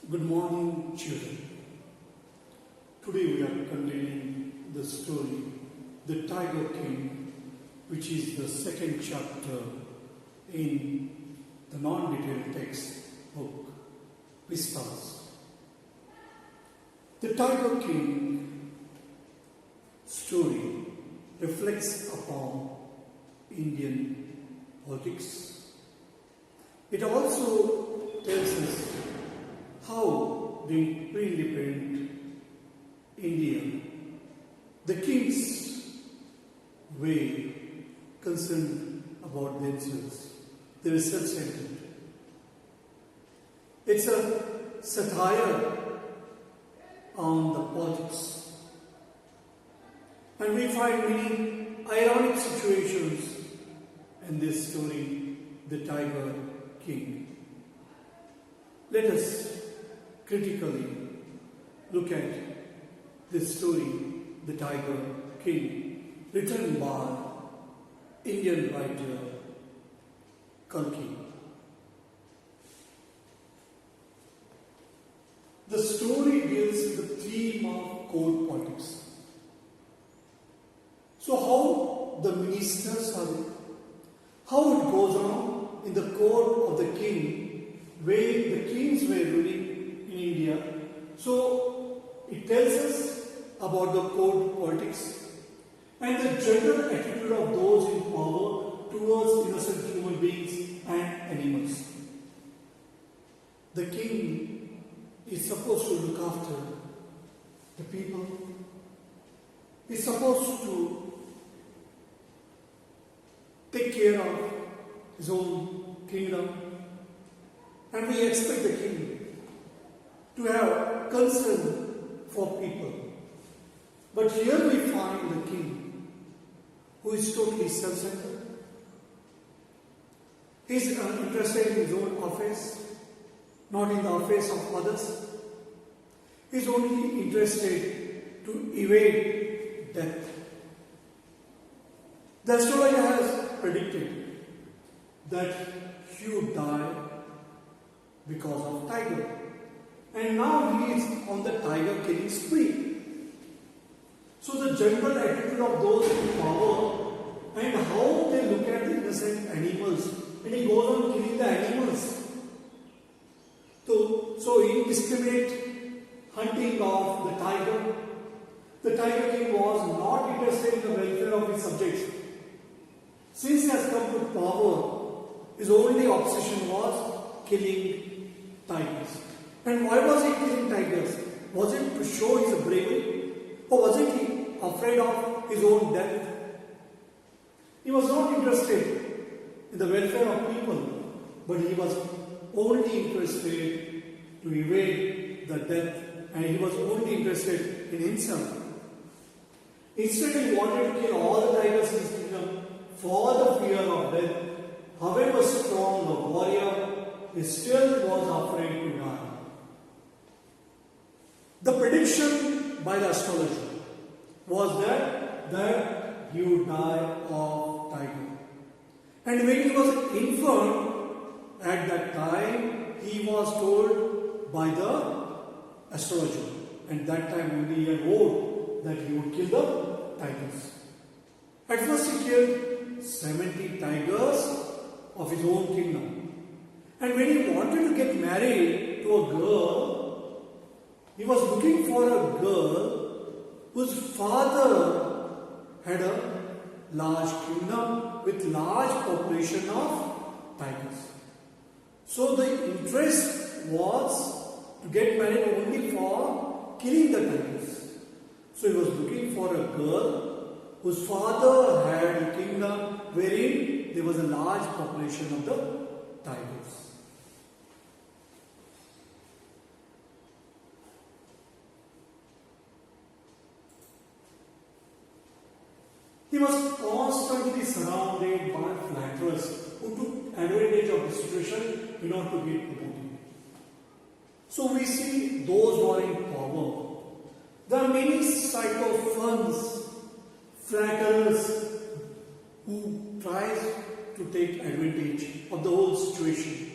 Good morning, children. Today we are continuing the story, The Tiger King, which is the second chapter in the non-detailed text book, Vistas. The Tiger King story reflects upon Indian politics. It also tells us how the pre-independent India, the kings were concerned about themselves. They were self-centered. It's a satire on the politics. And we find many ironic situations in this story, The Tiger King. Let us critically look at this story, The Tiger King, written by Indian writer Kalki. The story deals with the theme of court politics. So how the ministers are, how it goes on in the court of the king, where the kings were ruling in India. So it tells us about the court politics and the general attitude of those in power towards innocent human beings and animals. The king is supposed to look after the people. He's supposed to take care of his own kingdom. And we expect the king to have concern for people. But here we find the king who is totally self-centered. He is interested in his own affairs, not in the affairs of others. He is only interested to evade death. The astrologer has predicted that he would die because of tiger. And now he is on the tiger killing spree. So the general attitude of those in power and how they look at the innocent animals, and he goes on killing the animals. So indiscriminate hunting of the tiger. The Tiger King was not interested in the welfare of his subjects. Since he has come to power, his only obsession was killing tigers. And why was he killing tigers? Was it to show his bravery? Or was he afraid of his own death? He was not interested in the welfare of people, but he was only interested to evade the death, and he was only interested in himself. Instead, he wanted to kill all the tigers in his kingdom for the fear of death. However strong the warrior, he still was afraid to die. The prediction by the astrologer was that he would die of tiger. And when he was infirm, at that time, he was told by the astrologer, and that time only he had vowed that he would kill the tigers. At first he killed 70 tigers of his own kingdom. And when he wanted to get married to a girl, he was looking for a girl whose father had a large kingdom with large population of tigers. So the interest was to get married only for killing the tigers. So he was looking for a girl whose father had a kingdom wherein there was a large population of the tigers. He was constantly surrounded by flatterers who took advantage of the situation in order to get promoted. So we see those who are in power. There are many psychophants, flatterers who tries to take advantage of the whole situation.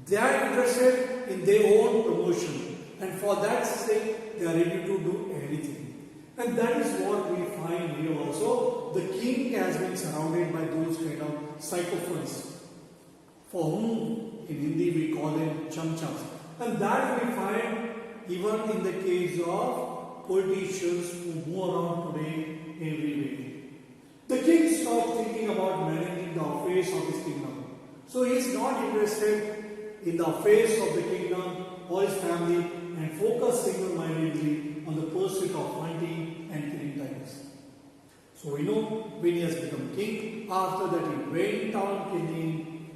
They are interested in their own promotion, and for that sake, they are ready to do anything. And that is what we find here also. The king has been surrounded by those kind of sycophants, for whom in Hindi we call them chamchas. And that we find even in the case of politicians who move around today everywhere. The king stopped thinking about managing the affairs of his kingdom. So he is not interested in the affairs of the kingdom or his family and focused single-mindedly on the pursuit of hunting and killing tigers. So we know when he has become king, after that he went on killing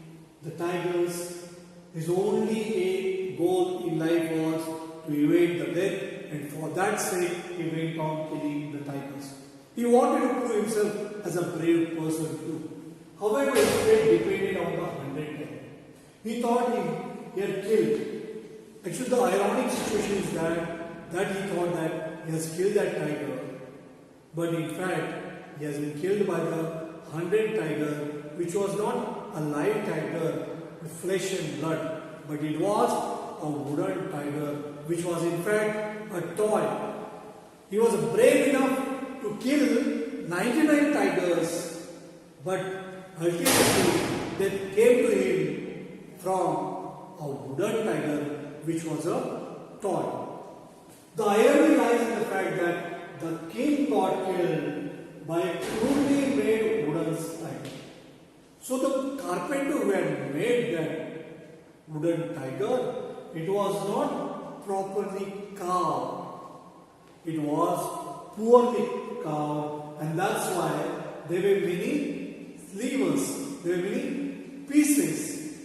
the tigers. His only goal in life was to evade the death, and for that sake he went on killing the tigers. He wanted to prove himself as a brave person too. However, his fate depended on the 100 tiger. He thought he had killed. Actually, the ironic situation is that he thought that he has killed that tiger, but in fact, he has been killed by the 100 tiger, which was not a live tiger with flesh and blood, but it was a wooden tiger, which was in fact a toy. He was brave enough to kill 99 tigers, but ultimately they came to him from a wooden tiger, which was a toy. The irony lies in the fact that the king got killed by a crudely made wooden tiger. So the carpenter who had made that wooden tiger, it was not properly carved. It was poorly carved, and that's why there were many slivers, there were many pieces,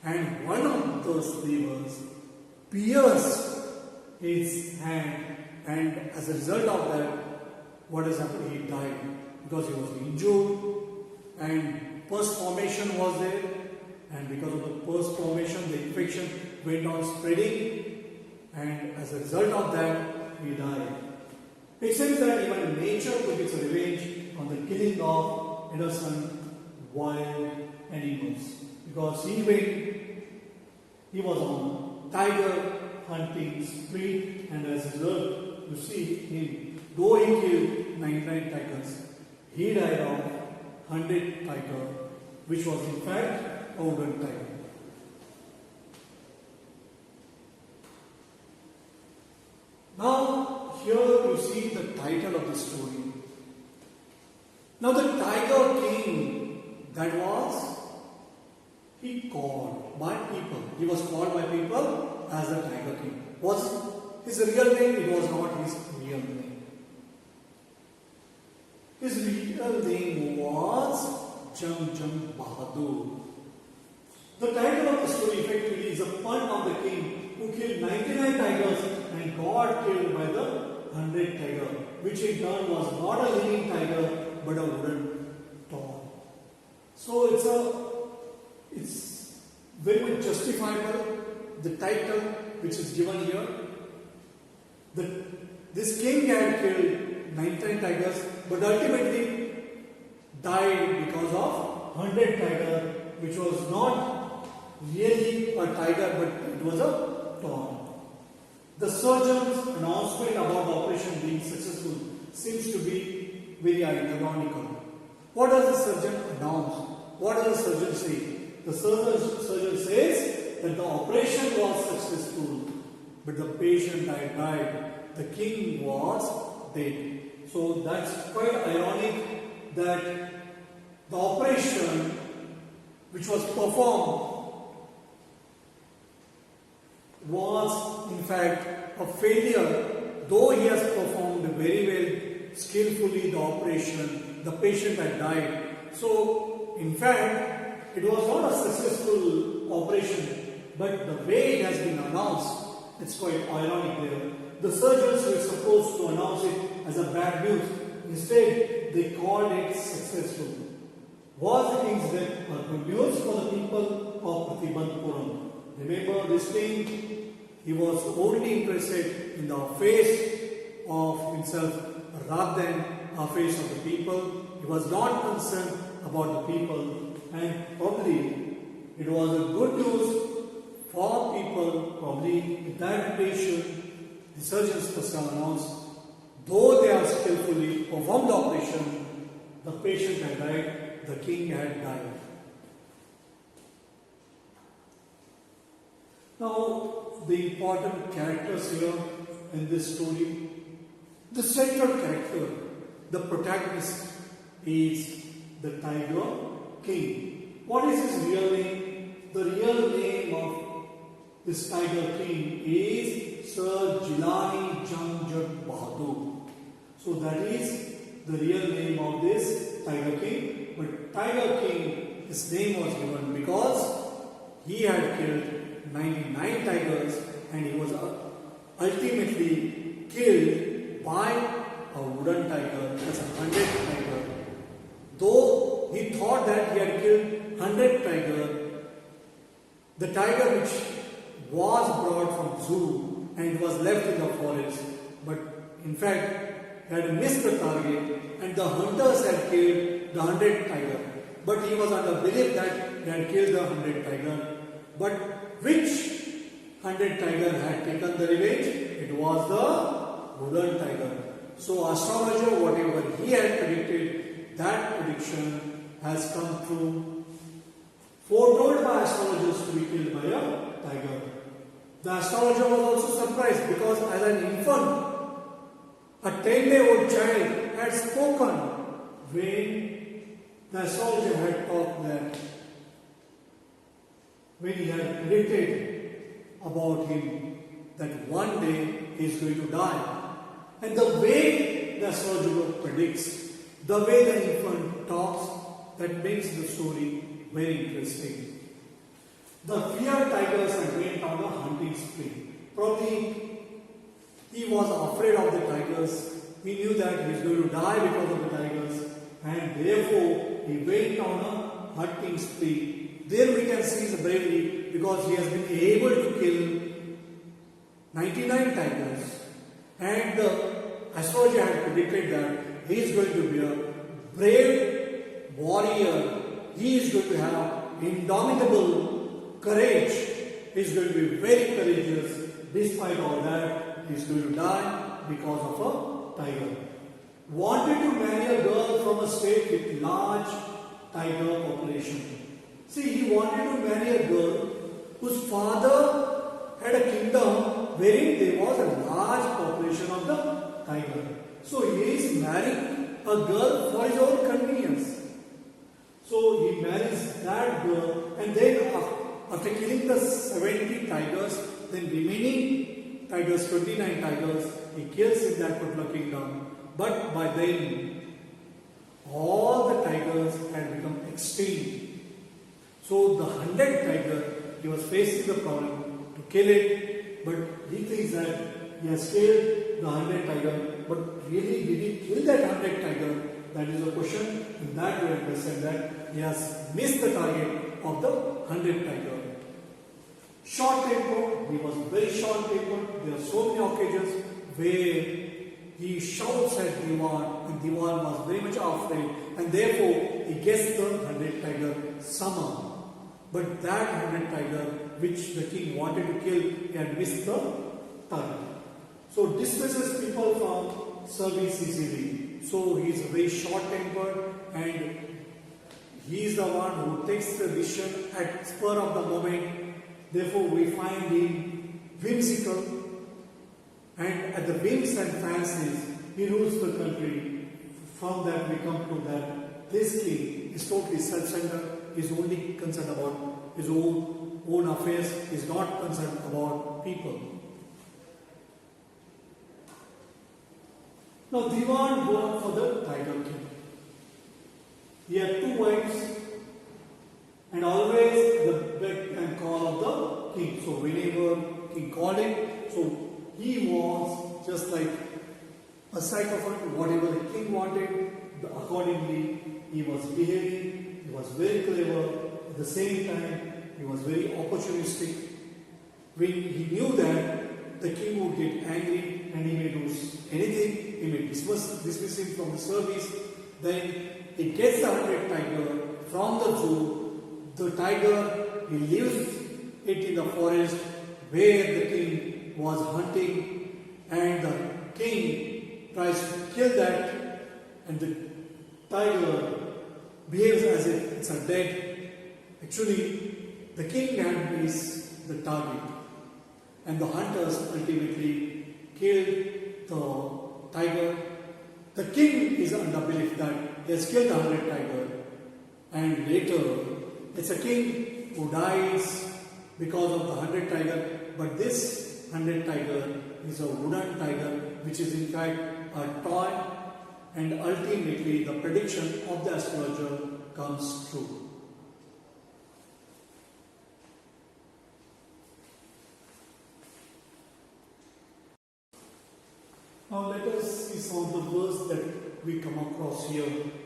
and one of those slivers pierced his hand, and as a result of that, what has happened? He died because he was injured, and pus formation was there, and because of the pus formation, the infection went on spreading, and as a result of that, he died. It seems that even nature took its revenge on the killing of innocent wild animals, because he was on tiger hunting spree, and as a result, you see him, though he killed 99 tigers, he died of 100 tiger, which was in fact a wooden tiger. Now, here you see the title of the story. Now, the tiger king, that was, he called by people. He was called by people as the tiger king. Was his real name? It was not his real name. His real name was Jang Bahadur. The title of the story effectively is a pun on the king who killed 99 tigers and got killed by the 100 tiger, which in turn was not a living tiger but a wooden toy. So it's very much justifiable, the title which is given here. This king had killed 99 tigers but ultimately died because of 100 tiger, which was not really a tiger but it was a toy. The surgeon's announcement about the operation being successful seems to be very ironical. What does the surgeon announce? What does the surgeon say? The surgeon says that the operation was successful, but the patient had died. The king was dead. So that's quite ironic that the operation which was performed was in fact a failure. Though he has performed very well, skillfully the operation, the patient had died. So in fact, it was not a successful operation, but the way it has been announced, it's quite ironic there. The surgeons were supposed to announce it as a bad news. Instead, they called it successful. Was the king's death a good news for the people of Pratibandhapuram? Remember, this king, he was only interested in the affairs of himself rather than affairs of the people. He was not concerned about the people, and probably it was a good news probably with that patient, the surgeons must have announced, though they are skillfully performed the operation, the patient had died, the king had died. Now, the important characters here in this story, the central character, the protagonist is the Tiger King. What is his real name? The real name of this Tiger King is Sir Jilani Jangjat Bahadur. So that is the real name of this Tiger King. But Tiger King, his name was given because he had killed 99 tigers and he was ultimately killed by a wooden tiger, that's a 100 tiger. Though he thought that he had killed 100 tiger, the tiger which was brought from zoo and was left in the forest, but in fact had missed the target and the hunters had killed the 100 tiger. But he was under belief that he had killed the 100 tiger. But which 100 tiger had taken the revenge? It was the wooden tiger. So astrologer, whatever he had predicted, that prediction has come true. Foretold by astrologers to be killed by a tiger. The astrologer was also surprised because as an infant, a 10-day-old child had spoken when the astrologer had talked that when he had predicted about him that one day he is going to die. And the way the astrologer predicts, the way the infant talks, that makes the story very interesting. The feared tigers had went on a hunting spree. Probably he was afraid of the tigers. He knew that he was going to die because of the tigers, and therefore he went on a hunting spree. There we can see his bravery because he has been able to kill 99 tigers, and the astrologer had predicted that he is going to be a brave warrior. He is going to have indomitable courage. He is going to be very courageous. Despite all that, he is going to die because of a tiger. Wanted to marry a girl from a state with large tiger population. See, he wanted to marry a girl whose father had a kingdom wherein there was a large population of the tiger. So he is marrying a girl for his own convenience. So he marries that girl, and then after killing the 70 tigers, then remaining tigers, 29 tigers, he kills in that particular kingdom. But by then, all the tigers had become extinct. So the 100 tiger, he was facing the problem to kill it, but he thinks that he has killed the 100 tiger, but really did he kill that 100 tiger? That is a question. In that way, understand that he has missed the target of the 100 tiger. Short tempered, he was very short tempered. There are so many occasions where he shouts at Diwan, and Diwan was very much afraid, and therefore he gets the 100 tiger summoned. But that 100 tiger which the king wanted to kill, he had missed the target. So dismisses people from service easily. So he is very short tempered, and he is the one who takes the decision at spur of the moment. Therefore we find him whimsical, and at the whims and fancies he rules the country. From that we come to that this king is totally self-centered. He is only concerned about his own affairs. He is not concerned about people. Now Diwan worked for the tiger king. He had 2 wives, and always the beck and call of the king. So whenever king called him, so he was just like a sycophant. Whatever the king wanted, accordingly he was behaving. He was very clever. At the same time, he was very opportunistic. When he knew that the king would get angry and he may do anything, he may dismiss him from the service, then he gets the 100 tiger from the zoo. The tiger, he leaves it in the forest where the king was hunting and the king tries to kill that and the tiger behaves as if it's a dead. Actually, the king hand is the target and the hunters ultimately killed the tiger. The king is under belief that he has killed the 100 tiger, and later it's a king who dies because of the 100 tiger, but this 100 tiger is a wooden tiger which is in fact a toy, and ultimately the prediction of the astrologer comes true. Now let us see some of the words that we come across here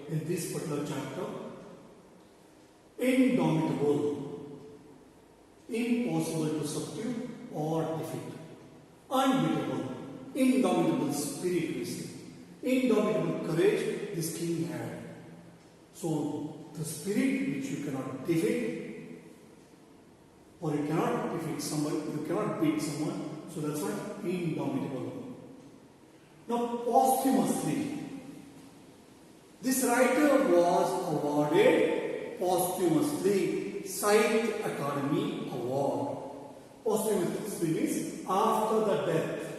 in this particular chapter. Indomitable, impossible to subdue or defeat. Unbeatable, indomitable spirit we see. Indomitable courage this king had. So the spirit which you cannot defeat, or you cannot defeat someone, you cannot beat someone, so that's why indomitable. Now, posthumously, this writer was awarded posthumously Sahitya Akademi Award. Posthumously means after the death.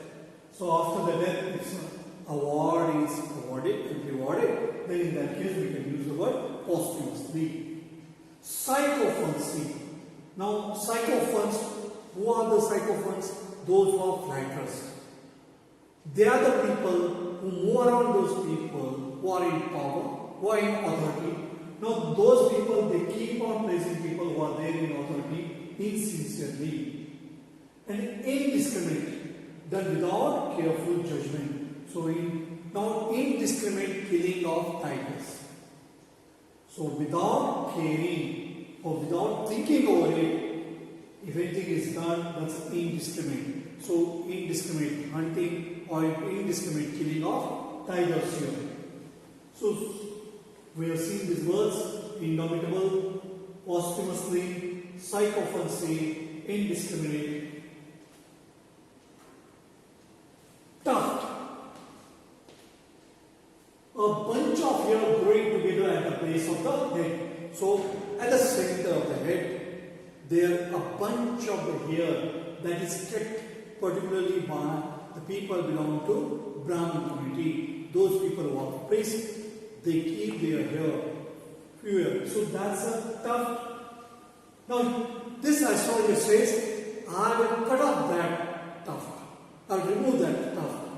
So, after the death, if award is awarded and rewarded, then in that case we can use the word posthumously. Sycophants. Now, sycophants, who are the sycophants? Those who are flatterers. They are the people who move around those people who are in power, who are in authority. Now those people, they keep on praising people who are there in authority insincerely and indiscriminate, done without careful judgment. So now indiscriminate killing of tigers. So without caring or without thinking over it, if anything is done, that's indiscriminate. So indiscriminate hunting or indiscriminate killing of tigers here. So we have seen these words: indomitable, posthumously, sycophancy, indiscriminate. Tuft. A bunch of hair growing together at the base of the head. So at the center of the head, there a bunch of the hair that is kept particularly by the people belong to Brahmin community. Those people who are priests, they keep their hair pure. So that's a tuft. Now this astrologer says, I will cut off that tuft. I will remove that tuft.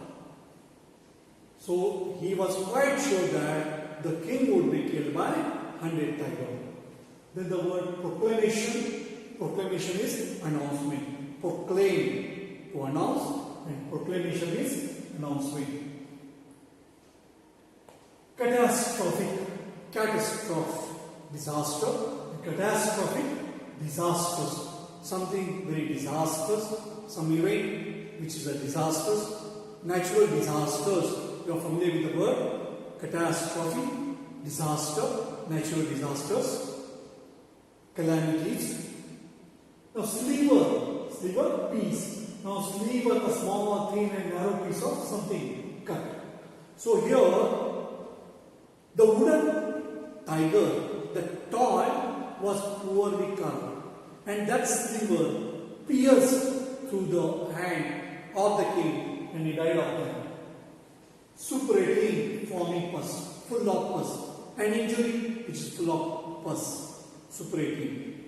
So he was quite sure that the king would be killed by 100 tigers. Then the word proclamation. Proclamation is announcement. Proclaim, to announce, and proclamation is announcement. Catastrophic, catastrophe, disaster, catastrophic, disastrous, something very disastrous, some event which is a disastrous, natural disasters. You are familiar with the word catastrophe, disaster, natural disasters, calamities. Now sliver, sliver, piece. Now sliver, a small, thin and narrow piece of something cut. So here, the wooden tiger, the toy, was poorly cut, and that sliver pierced through the hand of the king, and he died of that. Suppurating, forming pus, full of pus, an injury which is full of pus, suppurating.